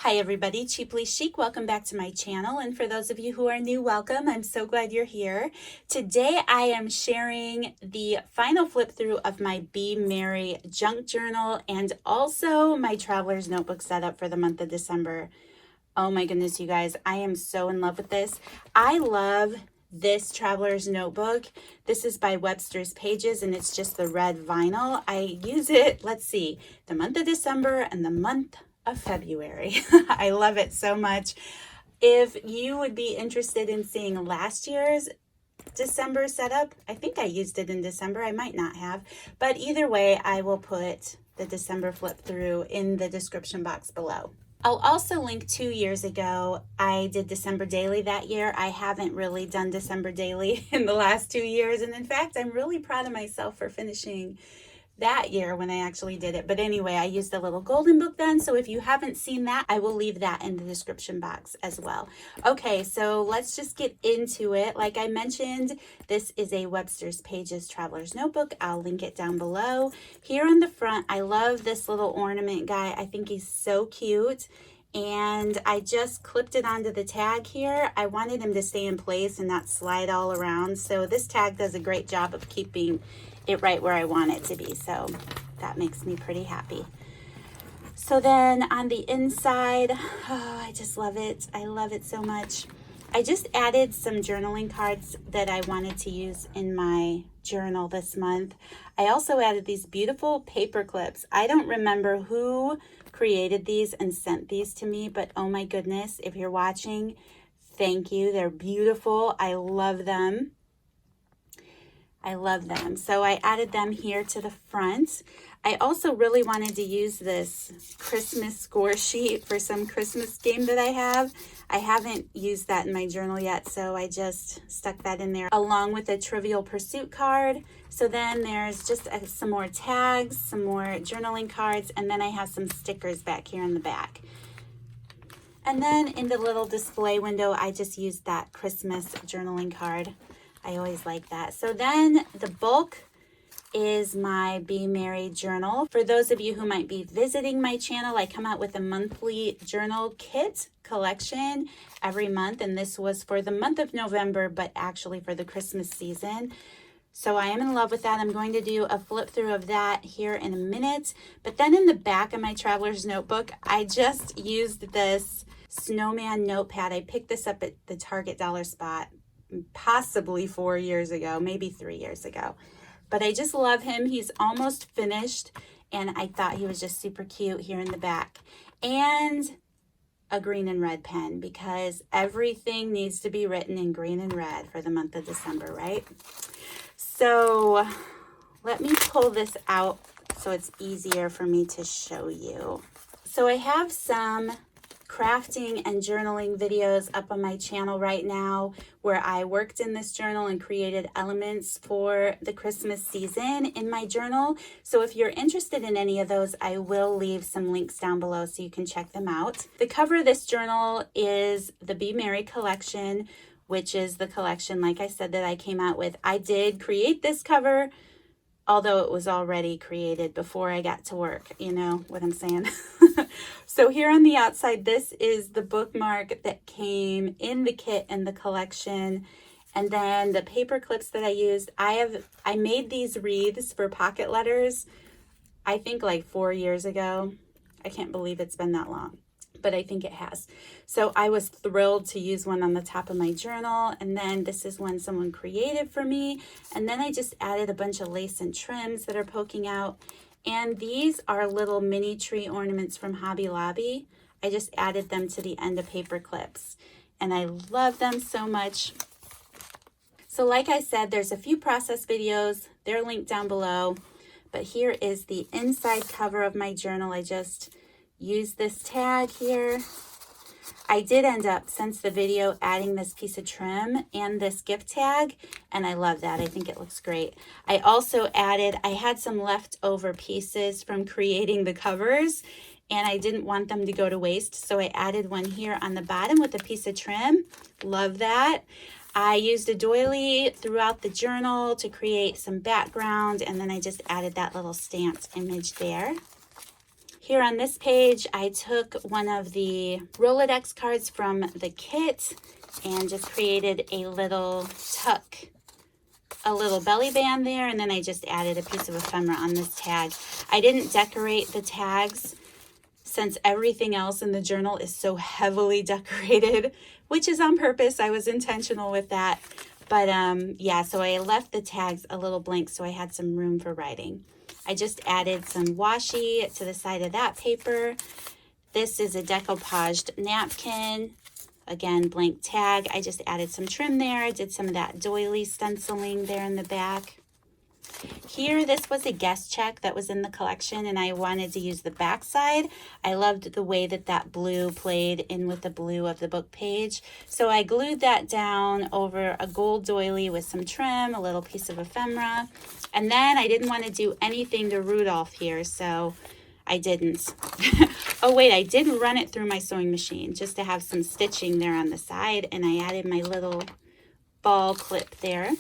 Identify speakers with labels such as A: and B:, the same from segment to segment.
A: Hi everybody, Cheaply Chic. Welcome back to my channel, and for those of you who are new, welcome. I'm so glad you're here. Today I am sharing the final flip through of my Be Merry junk journal and also my traveler's notebook setup for the month of December. Oh my goodness, you guys, I am so in love with this. I love this traveler's notebook. This is by Webster's Pages and it's just the red vinyl. I use it, let's see, the month of December and the month of February. I love it so much. If you would be interested in seeing last year's December setup, I think I used it in December. I might not have, but either way, I will put the December flip through in the description box below. I'll also link 2 years ago. I did December daily that year. I haven't really done December daily in the last 2 years. And in fact, I'm really proud of myself for finishing that year when I actually did it. But anyway, I used a little golden book then. So if you haven't seen that, I will leave that in the description box as well. Okay, so let's just get into it. Like I mentioned, this is a Webster's Pages Traveler's Notebook. I'll link it down below. Here on the front, I love this little ornament guy. I think he's so cute. And I just clipped it onto the tag here. I wanted him to stay in place and not slide all around. So this tag does a great job of keeping it right where I want it to be. So that makes me pretty happy. So then on the inside, oh, I just love it. I love it so much. I just added some journaling cards that I wanted to use in my journal this month. I also added these beautiful paper clips. I don't remember who created these and sent these to me, but oh my goodness, if you're watching, thank you. They're beautiful. I love them. I love them. So I added them here to the front. I also really wanted to use this Christmas score sheet for some Christmas game that I have. I haven't used that in my journal yet, so I just stuck that in there along with a Trivial Pursuit card. So then there's just some more tags, some more journaling cards, and then I have some stickers back here in the back. And then in the little display window, I just used that Christmas journaling card. I always like that. So then the bulk is my Be Merry journal. For those of you who might be visiting my channel, I come out with a monthly journal kit collection every month. And this was for the month of November, but actually for the Christmas season. So I am in love with that. I'm going to do a flip through of that here in a minute. But then in the back of my traveler's notebook, I just used this snowman notepad. I picked this up at the Target dollar spot possibly 4 years ago, maybe 3 years ago. But I just love him. He's almost finished, and I thought he was just super cute here in the back. And a green and red pen, because everything needs to be written in green and red for the month of December, right? So let me pull this out so it's easier for me to show you. So I have some crafting and journaling videos up on my channel right now where I worked in this journal and created elements for the Christmas season in my journal. So if you're interested in any of those, I will leave some links down below so you can check them out. The cover of this journal is the Be Merry collection, which is the collection, like I said, that I came out with. I did create this cover, although it was already created before I got to work, you know what I'm saying? So here on the outside, this is the bookmark that came in the kit and the collection. And then the paper clips that I used, I made these wreaths for pocket letters, I think like 4 years ago. I can't believe it's been that long, but I think it has. So I was thrilled to use one on the top of my journal. And then this is one someone created for me. And then I just added a bunch of lace and trims that are poking out. And these are little mini tree ornaments from Hobby Lobby. I just added them to the end of paper clips. And I love them so much. So like I said, there's a few process videos. They're linked down below. But here is the inside cover of my journal. I just use this tag here. I did end up, since the video, adding this piece of trim and this gift tag, and I love that. I think it looks great. I also added, I had some leftover pieces from creating the covers, and I didn't want them to go to waste, so I added one here on the bottom with a piece of trim. Love that. I used a doily throughout the journal to create some background, and then I just added that little stamped image there. Here on this page, I took one of the Rolodex cards from the kit and just created a little tuck, a little belly band there, and then I just added a piece of ephemera on this tag. I didn't decorate the tags since everything else in the journal is so heavily decorated, which is on purpose. I was intentional with that. But yeah, so I left the tags a little blank so I had some room for writing. I just added some washi to the side of that paper. This is a decoupaged napkin. Again, blank tag. I just added some trim there. I did some of that doily stenciling there in the back. Here, this was a guest check that was in the collection, and I wanted to use the back side. I loved the way that that blue played in with the blue of the book page. So I glued that down over a gold doily with some trim, a little piece of ephemera. And then I didn't want to do anything to Rudolph here, so I didn't. Oh wait, I did run it through my sewing machine just to have some stitching there on the side, and I added my little ball clip there.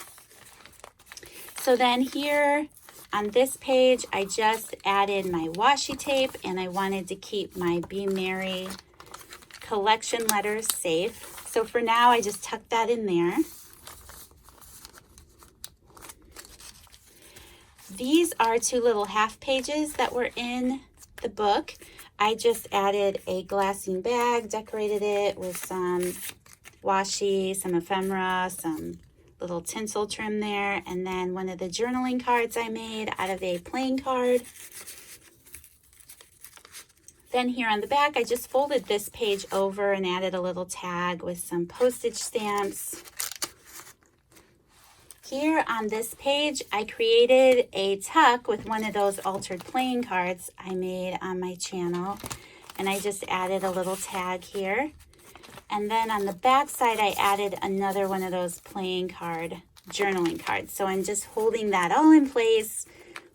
A: So then here on this page, I just added my washi tape, and I wanted to keep my Be Merry collection letters safe. So for now, I just tucked that in there. These are two little half pages that were in the book. I just added a glassine bag, decorated it with some washi, some ephemera, some little tinsel trim there, and then one of the journaling cards I made out of a playing card. Then here on the back, I just folded this page over and added a little tag with some postage stamps. Here on this page, I created a tuck with one of those altered playing cards I made on my channel, and I just added a little tag here. And then on the back side, I added another one of those playing card journaling cards. So I'm just holding that all in place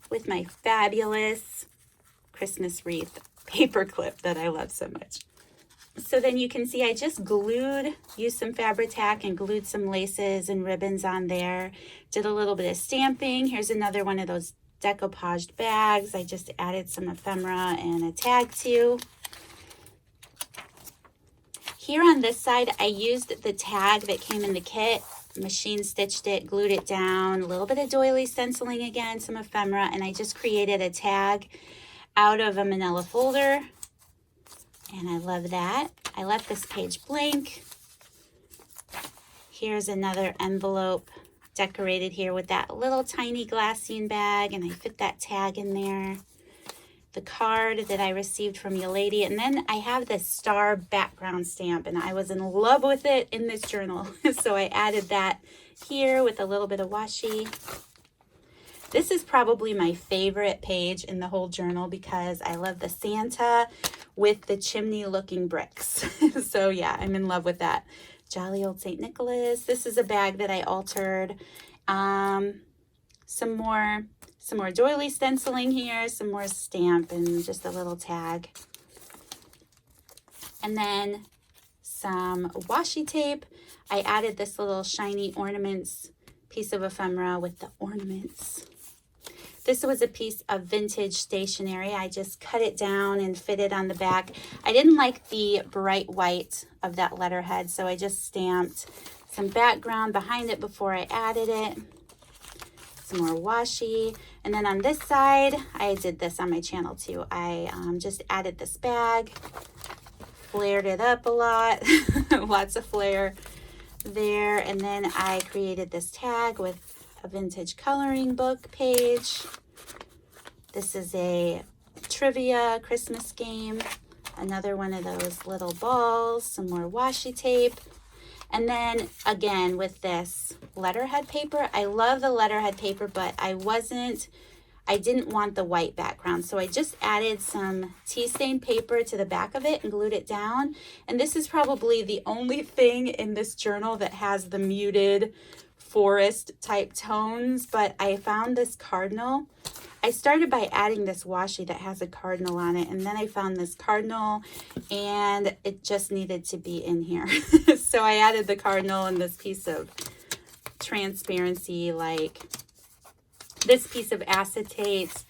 A: with my fabulous Christmas wreath paper clip that I love so much. So then you can see I just used some Fabri-Tac and glued some laces and ribbons on there. Did a little bit of stamping. Here's another one of those decoupaged bags. I just added some ephemera and a tag to. Here on this side, I used the tag that came in the kit, machine stitched it, glued it down, a little bit of doily stenciling again, some ephemera, and I just created a tag out of a manila folder. And I love that. I left this page blank. Here's another envelope decorated here with that little tiny glassine bag, and I fit that tag in there. The card that I received from your lady, and then I have this star background stamp, and I was in love with it in this journal. So I added that here with a little bit of washi. This is probably my favorite page in the whole journal because I love the Santa with the chimney looking bricks. So yeah, I'm in love with that. Jolly old St. Nicholas. This is a bag that I altered. Some more doily stenciling here, some more stamp, and just a little tag. And then some washi tape. I added this little shiny ornaments piece of ephemera with the ornaments. This was a piece of vintage stationery. I just cut it down and fit it on the back. I didn't like the bright white of that letterhead, so I just stamped some background behind it before I added it. Some more washi. And then on this side, I did this on my channel too. I just added this bag, flared it up a lot, lots of flare there. And then I created this tag with a vintage coloring book page. This is a trivia Christmas game. Another one of those little balls, some more washi tape. And then again with this letterhead paper, I love the letterhead paper, but I didn't want the white background. So I just added some tea stain paper to the back of it and glued it down. And this is probably the only thing in this journal that has the muted forest type tones, but I found this cardinal. I started by adding this washi that has a cardinal on it, and then I found this cardinal and it just needed to be in here. So I added the cardinal and this piece of transparency, like this piece of acetate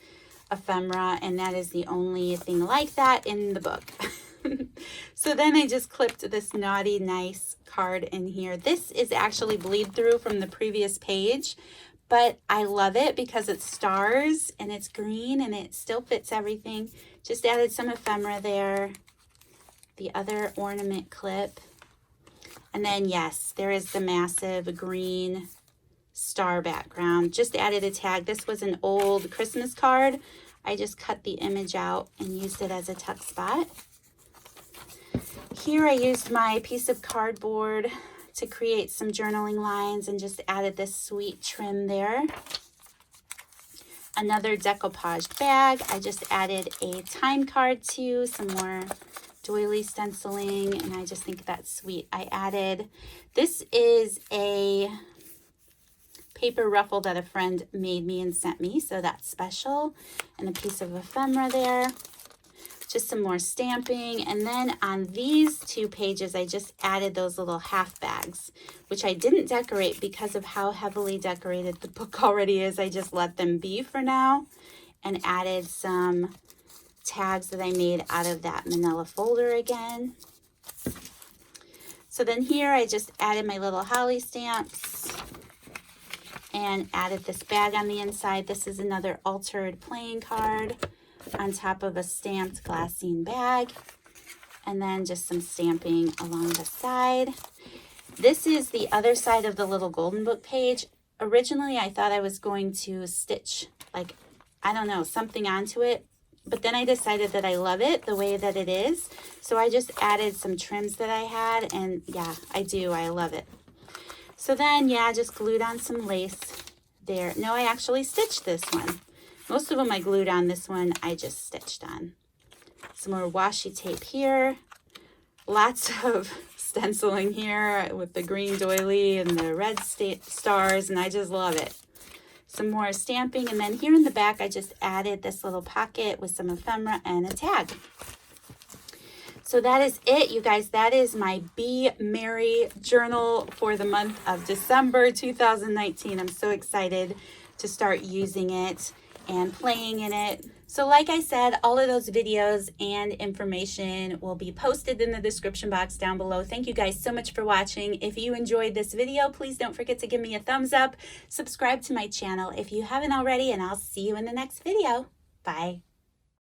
A: ephemera, and that is the only thing like that in the book. So then I just clipped this Naughty Nice card in here. This is actually bleed through from the previous page, but I love it because it's stars and it's green and it still fits everything. Just added some ephemera there, the other ornament clip, and then yes, there is the massive green star background. Just added a tag. This was an old Christmas card. I just cut the image out and used it as a tuck spot. Here I used my piece of cardboard to create some journaling lines and just added this sweet trim there. Another decoupage bag. I just added a time card to, some more doily stenciling, and I just think that's sweet. I added, this is a paper ruffle that a friend made me and sent me, so that's special, and a piece of ephemera there. Just some more stamping, and then on these two pages I just added those little half bags, which I didn't decorate because of how heavily decorated the book already is. I just let them be for now, and added some tags that I made out of that manila folder again. So then here I just added my little holly stamps and added this bag on the inside. This is another altered playing card on top of a stamped glassine bag, and then just some stamping along the side. This is the other side of the little golden book page. Originally I thought I was going to stitch, like, I don't know, something onto it, but then I decided that I love it the way that it is, so I just added some trims that I had, and yeah, I love it. So then, yeah, just glued on some lace there. No, I actually stitched this one. Most of them I glued on. This one I just stitched on. Some more washi tape here. Lots of stenciling here with the green doily and the red stars, and I just love it. Some more stamping, and then here in the back I just added this little pocket with some ephemera and a tag. So that is it, you guys. That is my Be Merry journal for the month of December 2019. I'm so excited to start using it and playing in it. So like I said, all of those videos and information will be posted in the description box down below. Thank you guys so much for watching. If you enjoyed this video, please don't forget to give me a thumbs up. Subscribe to my channel if you haven't already, and I'll see you in the next video. Bye.